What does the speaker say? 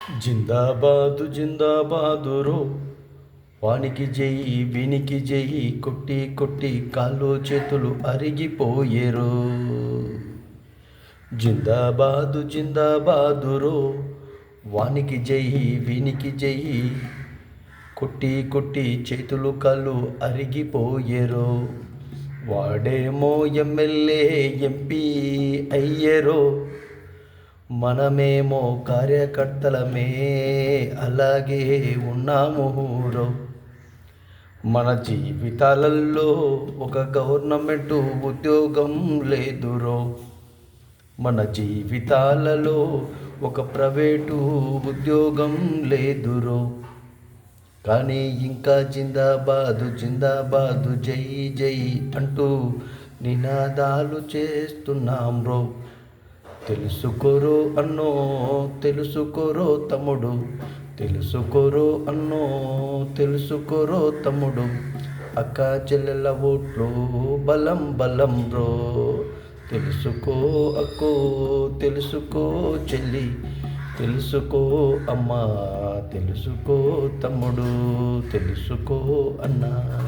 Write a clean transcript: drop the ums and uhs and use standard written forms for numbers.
జిందాబాదు జిందాబాదు రో, వానికి జై వీనికి జై, కొట్టి కొట్టి కాళ్ళు చేతులు అరిగిపోయేరు. జిందాబాదు జిందాబాదు రో, వానికి జై వీనికి జై, కొట్టి కొట్టి చేతులు కాళ్ళు అరిగిపోయేరు. వాడేమో ఎమ్మెల్యే ఎంపీ అయ్యేరో, మనమేమో కార్యకర్తలమే అలాగే ఉన్నాము. మన జీవితాలలో ఒక గవర్నమెంట్ ఉద్యోగం లేదురో, మన జీవితాలలో ఒక ప్రైవేటు ఉద్యోగం లేదురో. కానీ ఇంకా జిందాబాదు జిందాబాదు జై జై అంటూ నినాదాలు చేస్తున్నాం రో. తెలుసుకోరో అన్నో, తెలుసుకోరో తమ్ముడు, తెలుసుకోరో అన్నో, తెలుసుకోరో తమ్ముడు. అక్క చెల్లెల ఓట్లు బలం బలం రో. తెలుసుకో అక్కో, తెలుసుకో చెల్లి, తెలుసుకో అమ్మా, తెలుసుకో తమ్ముడు, తెలుసుకో అన్నా.